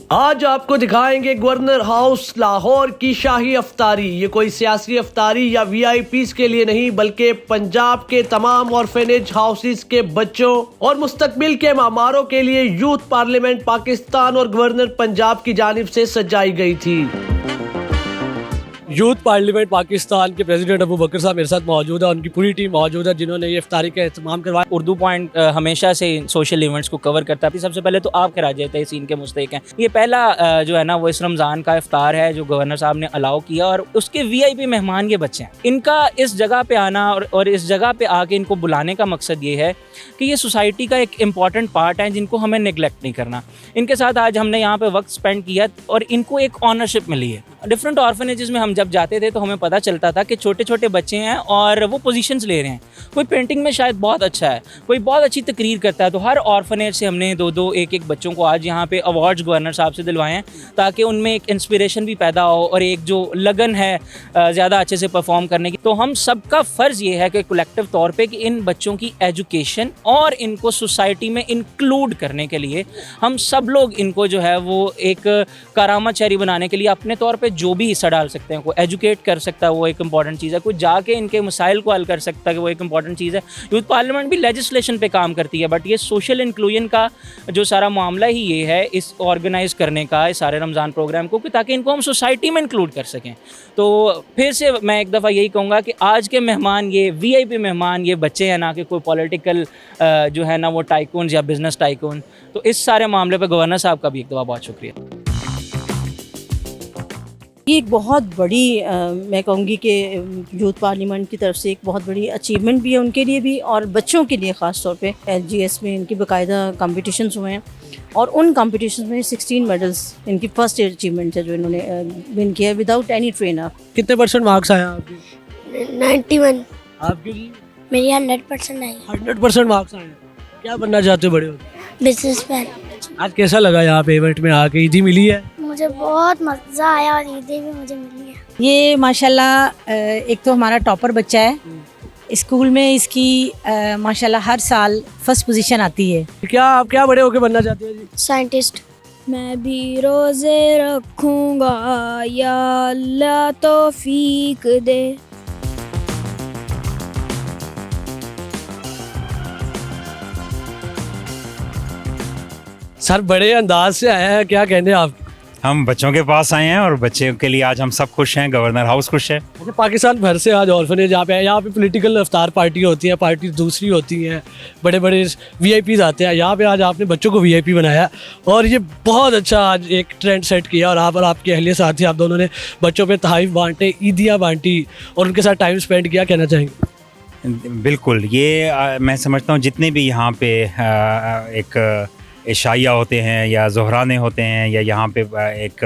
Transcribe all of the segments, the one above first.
आज आपको दिखाएंगे गवर्नर हाउस लाहौर की शाही अफ्तारी। ये कोई सियासी अफ्तारी या वीआईपीज़ के लिए नहीं, बल्कि पंजाब के तमाम ऑर्फेनेज हाउसेस के बच्चों और मुस्तकबिल के मामारों के लिए यूथ पार्लियामेंट पाकिस्तान और गवर्नर पंजाब की जानिब से सजाई गई थी। यूथ पार्लियामेंट पाकिस्तान के प्रेसिडेंट अबू बकर साहब मेरे साथ मौजूद है, उनकी पूरी टीम मौजूद है जिन्होंने ये इफ्तारी का एहतमाम करवाया। उर्दू पॉइंट हमेशा से सोशल इवेंट्स को कवर करता है। सबसे पहले तो आप कराची तहसीन के मुस्तहिक हैं। ये पहला जो है ना वो इस रमज़ान का इफ्तार है जो गवर्नर साहब ने अलाउ किया, और उसके वीआईपी मेहमान ये बच्चे हैं। इनका इस जगह पे आना और इस जगह पे आके इनको बुलाने का मकसद ये है कि ये सोसाइटी का एक इम्पॉर्टेंट पार्ट है जिनको हमें निगलेक्ट नहीं करना। इनके साथ आज हमने यहाँ पे वक्त स्पेंड किया और इनको एक ऑनरशिप मिली है। डिफरेंट ऑर्फनेजेस में हम जब जाते थे तो हमें पता चलता था कि छोटे छोटे बच्चे हैं और वो पोजीशंस ले रहे हैं। कोई पेंटिंग में शायद बहुत अच्छा है, कोई बहुत अच्छी तकरीर करता है, तो हर ऑर्फनेज से हमने दो एक बच्चों को आज यहाँ पे अवार्ड्स गवर्नर साहब से दिलवाए हैं ताकि उनमें एक इंस्पिरेशन भी पैदा हो और एक जो लगन है ज़्यादा अच्छे से परफॉर्म करने की। तो हम सबका फ़र्ज़ ये है कि कलेक्टिव तौर पर कि इन बच्चों की एजुकेशन और इनको सोसाइटी में इंक्लूड करने के लिए हम सब लोग इनको जो है वो एक करामत शहरी बनाने के लिए अपने तौर पे जो भी हिस्सा डाल सकते हैं। कोई एजुकेट कर सकता है, वो एक इंपॉर्टेंट चीज़ है। कोई जाके इनके मसाइल को हल कर सकता है, वो एक इंपॉर्टेंट चीज़ है। यूथ पार्लियामेंट भी लेजिस्लेशन पे काम करती है, बट ये सोशल इंक्लूजन का जो सारा मामला ही ये है इस ऑर्गेनाइज करने का इस सारे रमज़ान प्रोग्राम को, कि ताकि इनको हम सोसाइटी में इंक्लूड कर सकें। तो फिर से मैं एक दफ़ा यही कहूँगा कि आज के मेहमान, ये वीआईपी मेहमान, ये बच्चे हैं, ना कि कोई पॉलिटिकल जो है ना वो टाइकून या बिजनेस टाइकून। तो इस सारे मामले पर गवर्नर साहब का भी एक दफ़ा बहुत शुक्रिया। ये एक बहुत बड़ी मैं कहूँगी कि यूथ पार्लियामेंट की तरफ से एक बहुत बड़ी अचीवमेंट भी है उनके लिए भी, और बच्चों के लिए ख़ास तौर पे एलजीएस में इनकी बाकायदा कॉम्पिटिशन्स हुए हैं और उन कॉम्पिटिशन्स में 16 मेडल्स इनकी फर्स्ट अचीवमेंट है जो इन्होंने विन किया विदाउट एनी ट्रेनर। कितने परसेंट मार्क्स आए आपके? 91। आपके जी? मेरी 100% आई। 100% मार्क्स आए। क्या बनना चाहते हो बड़े होकर? बिजनेसमैन। आज कैसा लगा यहाँ पे इवेंट में आके? ईदी मिली है? मुझे बहुत मज़ा आया और ईदी भी मुझे मिली है। ये माशाल्लाह एक तो हमारा टॉपर बच्चा है स्कूल में, इसकी माशाल्लाह हर साल फर्स्ट पोजीशन आती है। क्या आप क्या बड़े होके बनना चाहते हो जी? साइंटिस्ट। मैं भी रोज़े रखूँगा या अल्लाह तौफीक दे। सर बड़े अंदाज से आया है, क्या कहने आप? हम बच्चों के पास आए हैं और बच्चों के लिए आज हम सब खुश हैं, गवर्नर हाउस खुश है। अच्छा, पाकिस्तान भर से आज ऑर्फनेज यहाँ पे है। यहाँ पे पॉलिटिकल अफ्तार पार्टी होती है, पार्टी दूसरी होती हैं, बड़े बड़े वीआईपीज़ आते हैं। यहाँ पे आज आपने बच्चों को वीआईपी बनाया और ये बहुत अच्छा आज एक ट्रेंड सेट किया। और आप और आपके अहलिया साथी आप दोनों ने बच्चों पे तोहफ़े बांटे, ईदियाँ बांटी और उनके साथ टाइम स्पेंड किया। कहना चाहेंगे? बिल्कुल, ये मैं समझता हूँ जितने भी यहाँ पे एक इशाइया होते हैं या ज़ोहराने होते हैं या यहाँ पे एक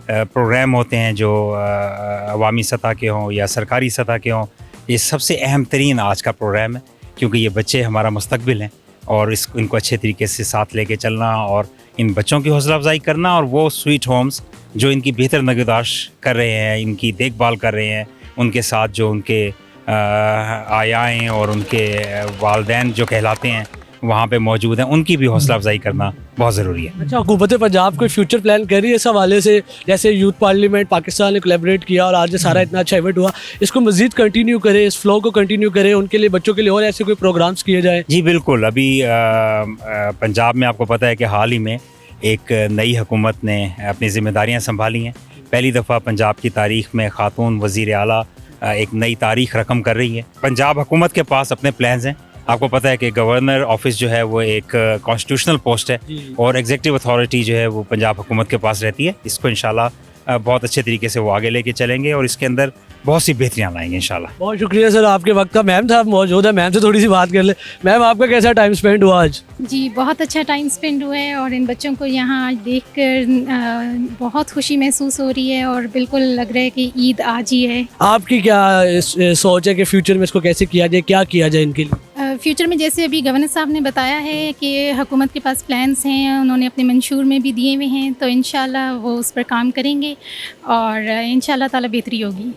प्रोग्राम होते हैं जो अवामी सतह के हों या सरकारी सतह के हों, ये सबसे अहम तरीन आज का प्रोग्राम है, क्योंकि ये बच्चे हमारा मुस्तकबिल हैं और इनको अच्छे तरीके से साथ लेके चलना और इन बच्चों की हौसला अफजाई करना, और वो स्वीट होम्स जो इनकी बेहतर निगहदाश्त कर रहे हैं, इनकी देखभाल कर रहे हैं, उनके साथ जो उनके आयाएँ और उनके वालिदैन जो कहलाते हैं वहाँ पे मौजूद हैं, उनकी भी हौसला अफजाई करना बहुत ज़रूरी है। अच्छा, हुकूमत पंजाब कोई फ्यूचर प्लान कर रही है इस हवाले से? जैसे यूथ पार्लियामेंट पाकिस्तान ने कोलैबोरेट किया और आज सारा इतना अच्छा इवेंट हुआ, इसको मज़ीद कंटिन्यू करे, इस फ्लो को कंटिन्यू करे, उनके लिए बच्चों के लिए और ऐसे कोई प्रोग्राम्स किए जाए? जी बिल्कुल। अभी पंजाब में आपको पता है कि हाल ही में एक नई हुकूमत ने अपनी ज़िम्मेदारियाँ संभाली हैं। पहली दफ़ा पंजाब की तारीख़ में ख़ातून वज़ीर आला एक नई तारीख़ रकम कर रही है। पंजाब हुकूमत के पास अपने प्लान्स हैं। आपको पता है कि गवर्नर ऑफिस जो है वो एक कॉन्स्टिट्यूशनल पोस्ट है और एग्जीक्यूटिव अथॉरिटी जो है वो पंजाब हुकूमत के पास रहती है। इसको इंशाल्लाह बहुत अच्छे तरीके से वो आगे लेके चलेंगे और इसके अंदर बहुत सी बेहतरियाँ लाएंगे इंशाल्लाह। बहुत शुक्रिया सर आपके वक्त का। मैम साहब मौजूद है, मैम से थोड़ी सी बात कर ले। मैम, आपका कैसा टाइम स्पेंड हुआ आज? जी बहुत अच्छा टाइम स्पेंड हुआ है और इन बच्चों को यहाँ आज देखकर बहुत खुशी महसूस हो रही है और बिल्कुल लग रहा है कि ईद आज ही है। आपकी क्या सोच है कि फ्यूचर में इसको कैसे किया जाए, क्या किया जाए इनके लिए? फ्यूचर में जैसे अभी गवर्नर साहब ने बताया है कि हुकूमत के पास प्लान्स हैं, उन्होंने अपने मंशूर में भी दिए हुए हैं, तो इंशाल्लाह वो उस पर काम करेंगे और इंशाल्लाह ताला बेहतरी होगी।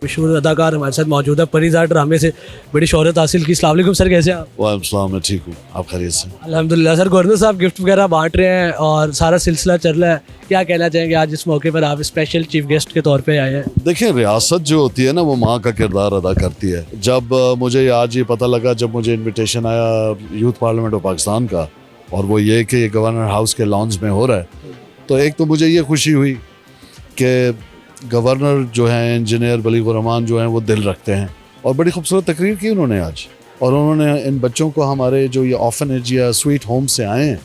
मशहूर अदाकार हमारे साथ मौजूद है, परिज़ा ड्रामे से बड़ी शोहरत हासिल की। अस्सलाम वालेकुम सर, कैसे हैं आप? वालेकुम सलाम, मैं ठीक हूँ, आप खैरियत से? अल्हम्दुलिल्लाह। सर गवर्नर साहब गिफ्ट वगैरह बांट रहे हैं और सारा सिलसिला चल रहा है, क्या कहना चाहेंगे आज इस मौके पर आप स्पेशल चीफ गेस्ट के तौर पे आए हैं? देखिए, रियासत जो होती है ना वो माँ का किरदार अदा करती है। जब मुझे आज ये पता लगा, जब मुझे इनविटेशन आया यूथ पार्लियामेंट ऑफ पाकिस्तान का, और वो ये कि गवर्नर हाउस के लॉन्च में हो रहा है, तो एक तो मुझे ये खुशी हुई कि गवर्नर जो हैं इंजीनियर बलीगुर रहमान जो हैं वो दिल रखते हैं, और बड़ी खूबसूरत तकरीर की उन्होंने आज। और उन्होंने इन बच्चों को, हमारे जो ये ऑर्फनेज या स्वीट होम से आए हैं,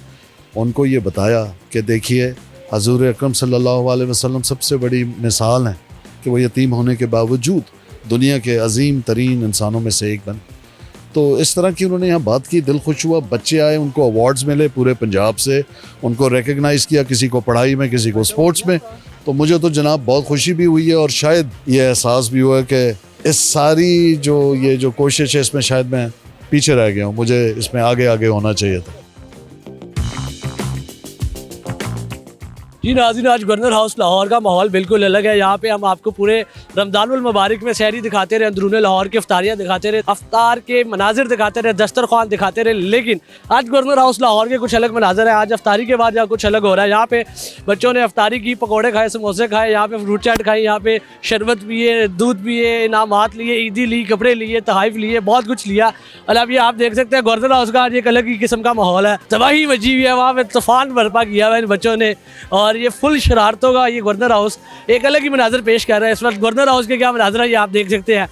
उनको ये बताया कि देखिए हजूर अकरम सल्लल्लाहु अलैहि वसल्लम सबसे बड़ी मिसाल हैं कि वो यतीम होने के बावजूद दुनिया के अजीम तरीन इंसानों में से एक बन। तो इस तरह की उन्होंने यहाँ बात की, दिल खुश हुआ। बच्चे आए, उनको अवार्ड्स मिले पूरे पंजाब से, उनको रिकग्नाइज़ किया, किसी को पढ़ाई में, किसी को स्पोर्ट्स में। तो मुझे तो जनाब बहुत खुशी भी हुई है, और शायद ये एहसास भी हुआ कि इस सारी जो कोशिश है इसमें शायद मैं पीछे रह गया हूँ, मुझे इसमें आगे आगे होना चाहिए था। जी नाज़रीन, आज गवर्नर हाउस लाहौर का माहौल बिल्कुल अलग है। यहाँ पे हम आपको पूरे रमज़ानुल मुबारक में सहरी दिखाते रहे, अंदरूनी लाहौर की अफ्तारियाँ दिखाते रहे, अफ्तार के मनाजिर दिखाते रहे, दस्तरखान दिखाते रहे। लेकिन आज गवर्नर हाउस लाहौर के कुछ अलग मनाजिर है। आज अफ्तारी के बाद यहाँ कुछ अलग हो रहा है। यहाँ पे बच्चों ने अफ्तारी की, पकौड़े खाए, समोसे खाए, यहाँ पे फ्रूट चाट खाई, यहाँ पे शरबत पिए, दूध पिए, इनामात लिए, ईदी ली, कपड़े लिए, तहाइफ लिए, बहुत कुछ लिया। और अब ये आप देख सकते हैं गवर्नर हाउस का आज एक अलग ही किस्म का माहौल है, तबाही मची हुई है। वहाँ पे तूफान बर्पा किया हुआ है इन बच्चों ने, और ये फुल शरारतों का ये गवर्नर हाउस एक अलग ही मनाजर पेश कर रहा है। इस वक्त गवर्नर हाउस के क्या मनाजर है ये आप देख सकते हैं।